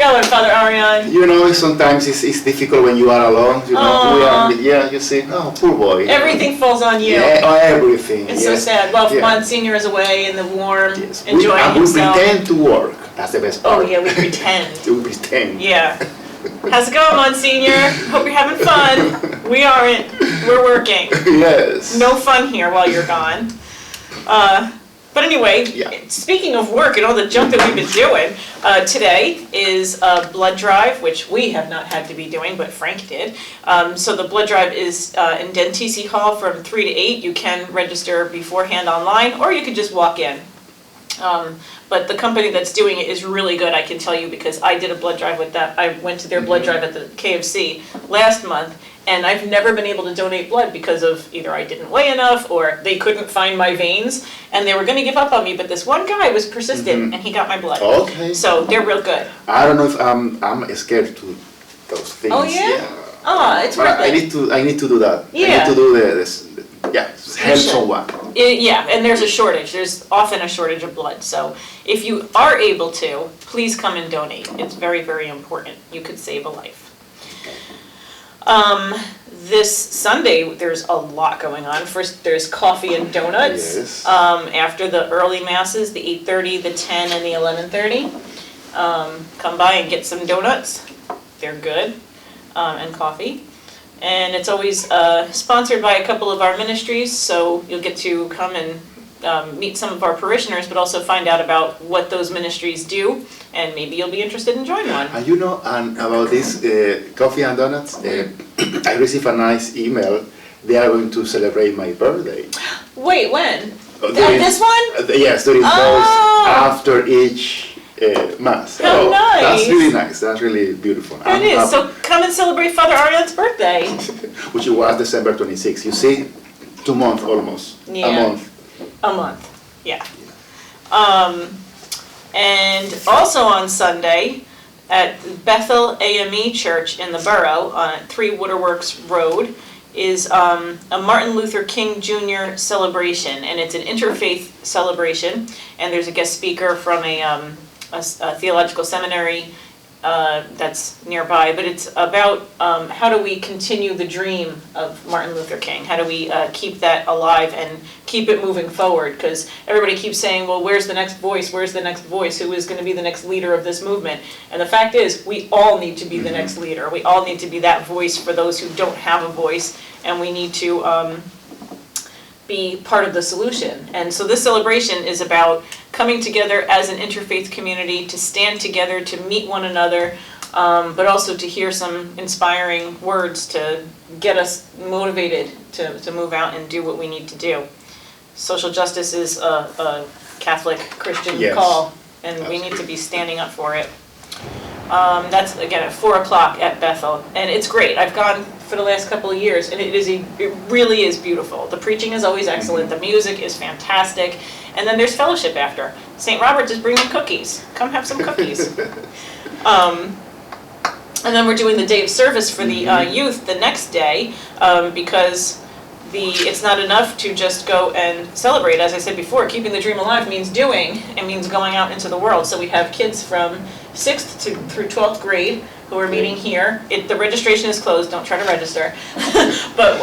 going, Father Arian? You know, sometimes it's difficult when you are alone. You know, you see, oh, poor boy. Everything falls on you. Yeah, everything. It's so sad. Well, Monsignor is away in the warm, enjoying himself. We pretend to work. That's the best part. Oh, yeah, we pretend. We pretend. Yeah. How's it going, Monsignor? Hope you're having fun. We aren't. We're working. Yes. No fun here while you're gone. But anyway, speaking of work and all the junk that we've been doing, today is a blood drive, which we have not had to be doing, but Frank did. So the blood drive is in Dentisi Hall from 3 to 8. You can register beforehand online, or you could just walk in. But the company that's doing it is really good, I can tell you, because I did a blood drive with them. I went to their blood drive at the KFC last month, and I've never been able to donate blood because of either I didn't weigh enough or they couldn't find my veins, and they were going to give up on me, but this one guy was persistent, and he got my blood. Okay. So they're real good. I don't know if I'm scared to those things. Oh, yeah? Oh, it's worth it. I need to do that. Yeah. I need to do this. Help someone. And there's a shortage. There's often a shortage of blood. So if you are able to, please come and donate. It's very, very important. You could save a life. This Sunday, there's a lot going on. First, there's coffee and donuts. Yes. After the early masses, the 8:30, the 10, and the 11:30. Come by and get some donuts. They're good. And coffee. And it's always sponsored by a couple of our ministries, so you'll get to come and meet some of our parishioners, but also find out about what those ministries do, and maybe you'll be interested in joining one. And you know, about this coffee and donuts, I received a nice email. They are going to celebrate my birthday. Wait, when? This one? Yes, during those after each Mass. How nice. That's really nice. That's really beautiful. It is. So come and celebrate Father Arian's birthday. Which was December 26th. You see, 2 months almost. Yeah. A month. Yeah. And also on Sunday at Bethel AME Church in the borough on 3 Waterworks Road is a Martin Luther King Jr. celebration, and it's an interfaith celebration, and there's a guest speaker from a theological seminary that's nearby, but it's about how do we continue the dream of Martin Luther King? How do we keep that alive and keep it moving forward? Because everybody keeps saying, well, where's the next voice? Where's the next voice? Who is going to be the next leader of this movement? And the fact is, we all need to be the next leader. We all need to be that voice for those who don't have a voice, and we need to be part of the solution. And so this celebration is about coming together as an interfaith community to stand together, to meet one another, but also to hear some inspiring words to get us motivated to move out and do what we need to do. Social justice is a Catholic Christian call, and we need to be standing up for it. That's, again, at 4 o'clock at Bethel, and it's great. I've gone for the last couple of years, and it really is beautiful. The preaching is always excellent. The music is fantastic. And then there's fellowship after. St. Robert's is bringing cookies. Come have some cookies. And then we're doing the day of service for the youth the next day, because it's not enough to just go and celebrate. As I said before, keeping the dream alive means doing. It means going out into the world. So we have kids from 6th through 12th grade who are meeting here. The registration is closed. Don't try to register. But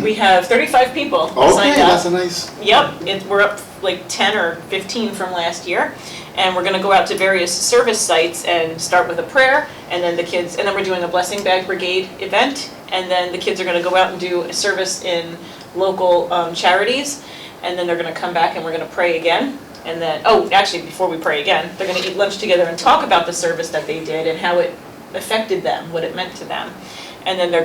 we have 35 people signed up. That's a nice. Yep, we're up like 10 or 15 from last year. And we're going to go out to various service sites and start with a prayer, and then we're doing a blessing bag brigade event, and then the kids are going to go out and do a service in local charities, and then they're going to come back and we're going to pray again. And then, actually, before we pray again, they're going to eat lunch together and talk about the service that they did and how it affected them, what it meant to them. And then we're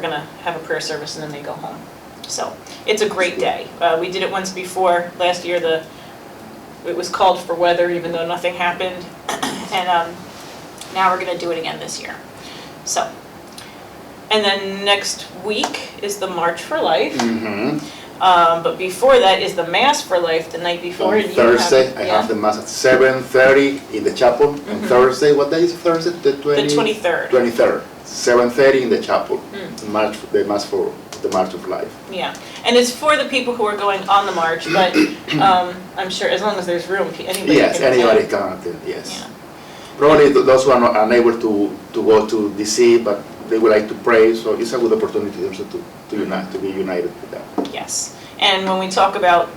gonna have a prayer service, and then they go home. So it's a great day. We did it once before last year. It was called for weather, even though nothing happened, and now we're gonna do it again this year. So, and then next week is the March for Life. But before that is the Mass for Life the night before. On Thursday, I have the Mass at 7:30 in the chapel. And Thursday, what day is Thursday? The 23rd. 23rd, 7:30 in the chapel. The Mass for the March of Life. Yeah, and it's for the people who are going on the march, but I'm sure as long as there's room, anybody can attend. Anybody can attend, yes. Yeah. Probably those who are not unable to go to DC, but they would like to pray, so it's a good opportunity also to unite, to be united with them. Yes, and when we talk about,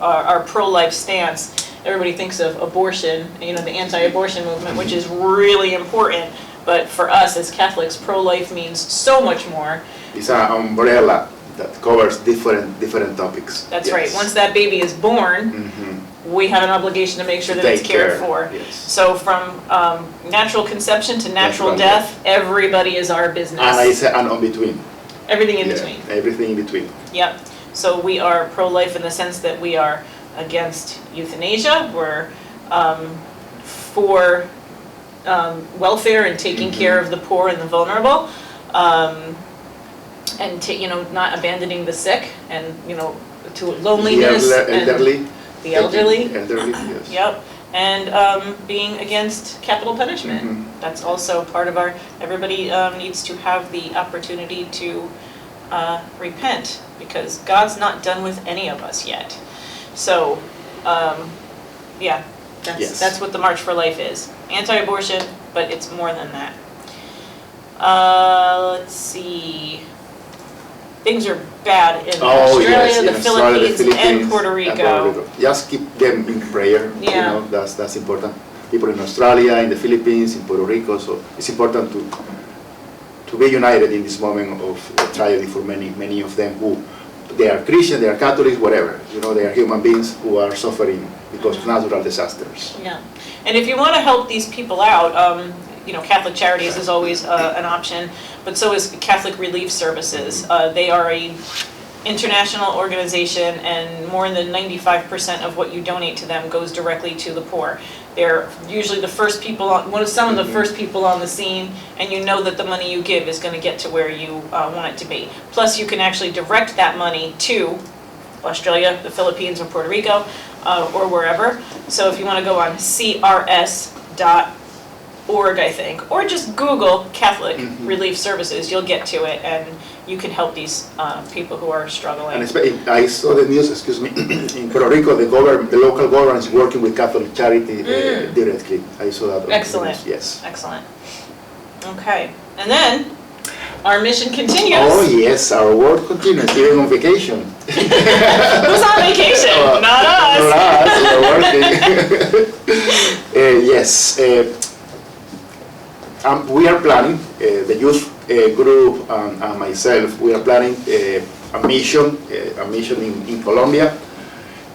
our pro-life stance, everybody thinks of abortion, the anti-abortion movement, which is really important, but for us as Catholics, pro-life means so much more. It's an umbrella that covers different topics. That's right. Once that baby is born, we have an obligation to make sure that it's cared for. Yes. So from natural conception to natural death, everybody is our business. And I say, and on between. Everything in between. Everything in between. Yep. So we are pro-life in the sense that we are against euthanasia. We're for welfare and taking care of the poor and the vulnerable, and not abandoning the sick, and to loneliness, the elderly, yes. Yep, and being against capital punishment. That's also part of everybody needs to have the opportunity to repent, because God's not done with any of us yet. So, that's what the March for Life is. Anti-abortion, but it's more than that. Let's see. Things are bad in Australia, the Philippines, and Puerto Rico. Just keep them in prayer. Yeah. That's important. People in Australia, in the Philippines, in Puerto Rico. So it's important to be united in this moment of tragedy for many of them who they are Christian, they are Catholics, whatever. They are human beings who are suffering because of natural disasters. Yeah, and if you want to help these people out, Catholic Charities is always an option, but so is Catholic Relief Services. They are a international organization, and more than 95% of what you donate to them goes directly to the poor. They're usually the first people some of the first people on the scene, and you know that the money you give is going to get to where you want it to be. Plus, you can actually direct that money to Australia, the Philippines, or Puerto Rico, or wherever. So if you want to go on crs.org, I think, or just Google Catholic Relief Services, you'll get to it, and you can help these people who are struggling. And I saw the news, in Puerto Rico, the local government is working with Catholic Charity directly. I saw that. Excellent. Yes. Excellent. Okay, and then our mission continues. Oh yes, our work continues, even on vacation. Who's on vacation? Not us. Not us, we're working. Yes. We are planning, the youth group and myself, we are planning a mission in Colombia.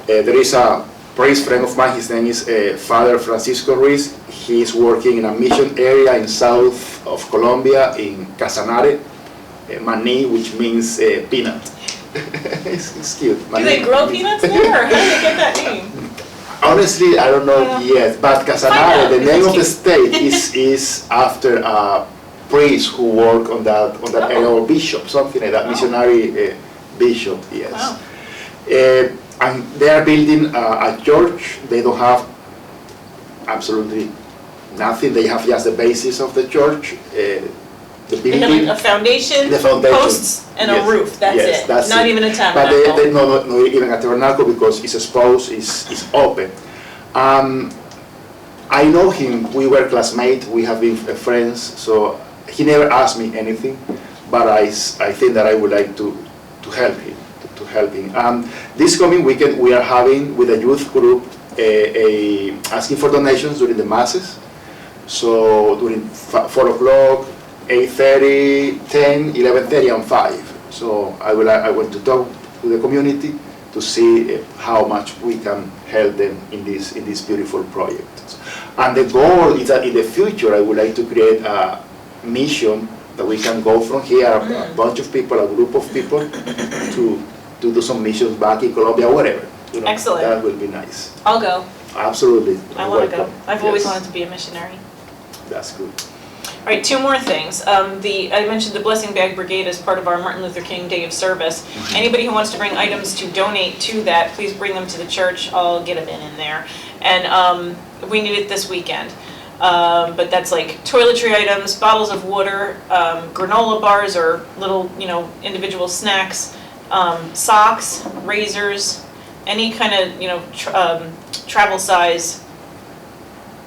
There is a priest friend of mine, his name is Father Francisco Ruiz. He is working in a mission area in south of Colombia, in Casanare, Maní, which means peanut. It's cute. Do they grow peanuts there, or how did they get that name? Honestly, I don't know yet, but Casanare, the name of the state, is after a priest who worked on that area, or bishop, something like that, missionary bishop, yes. Wow. And they are building a church. They don't have absolutely nothing. They have just the basis of the church. The building, they have a foundation, posts, and a roof. That's it. That's not even a tabernacle. But they not even a tabernacle, because it's exposed, it's open. I know him. We were classmates. We have been friends. So he never asked me anything, but I think that I would like to help him. This coming weekend we are having with the youth group asking for donations during the masses. So during 4 o'clock, 8:30, 10, 11:30, and 5. So I want to talk to the community to see how much we can help them in this beautiful project. And the goal is that in the future I would like to create a mission that we can go from here, a bunch of people, a group of people, to do some missions back in Colombia, whatever. Excellent. That will be nice. I'll go. Absolutely. I want to go. I've always wanted to be a missionary. That's good. All right, 2 more things. I mentioned the Blessing Bag Brigade as part of our Martin Luther King Day of Service. Anybody who wants to bring items to donate to that, please bring them to the church. I'll get a bin in there. And we need it this weekend. But that's like toiletry items, bottles of water, granola bars or little, individual snacks, socks, razors, any kind of, travel size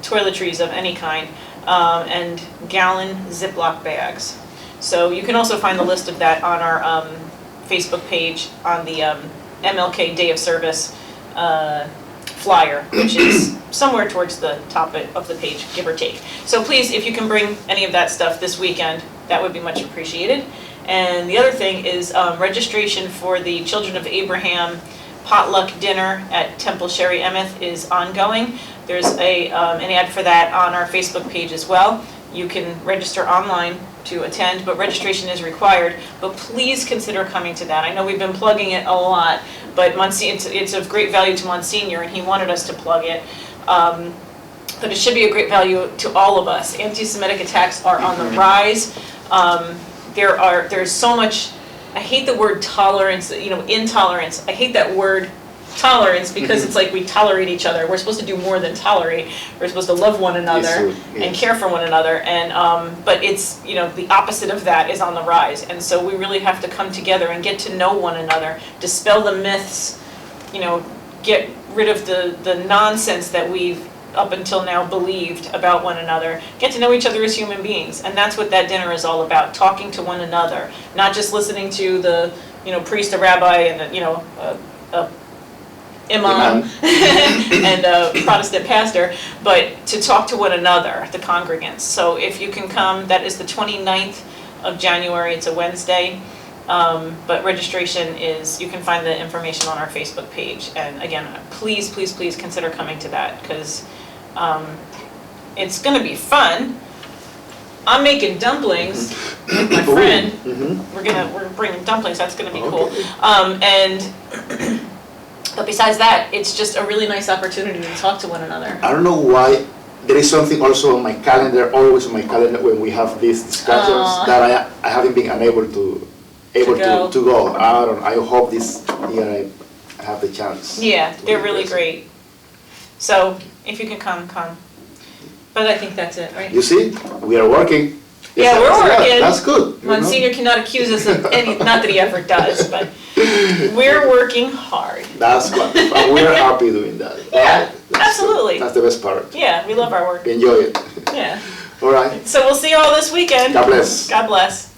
toiletries of any kind, and gallon Ziploc bags. So you can also find the list of that on our Facebook page on the MLK Day of Service flyer, which is somewhere towards the top of the page, give or take. So please, if you can bring any of that stuff this weekend, that would be much appreciated. And the other thing is registration for the Children of Abraham potluck dinner at Temple Sherry Emeth is ongoing. There's an ad for that on our Facebook page as well. You can register online to attend, but registration is required. But please consider coming to that. I know we've been plugging it a lot, but it's of great value to Monsignor, and he wanted us to plug it. But it should be a great value to all of us. Anti-Semitic attacks are on the rise. There's so much, I hate the word tolerance, intolerance. I hate that word tolerance because it's like we tolerate each other. We're supposed to do more than tolerate. We're supposed to love one another and care for one another. And but it's, the opposite of that is on the rise. And so we really have to come together and get to know one another, dispel the myths, get rid of the nonsense that we've up until now believed about one another, get to know each other as human beings. And that's what that dinner is all about, talking to one another, not just listening to the, priest, a rabbi, and a imam and a Protestant pastor, but to talk to one another, the congregants. So if you can come, that is the 29th of January, it's a Wednesday. But registration you can find the information on our Facebook page. And again, please, please, please consider coming to that, because it's going to be fun. I'm making dumplings with my friend. We're bringing dumplings. That's going to be cool. But besides that, it's just a really nice opportunity to talk to one another. I don't know why. There is something also on my calendar, always on my calendar when we have these discussions, that I haven't been unable to go. I hope this year I have the chance. Yeah, they're really great. So if you can come. But I think that's it, right? You see, we are working. Yeah, we're working. That's good. Monsignor cannot accuse us of any, not that he ever does, but we're working hard. That's wonderful. And we're happy doing that. Yeah, absolutely. That's the best part. Yeah, we love our work. Enjoy it. Yeah. All right. So we'll see you all this weekend. God bless. God bless.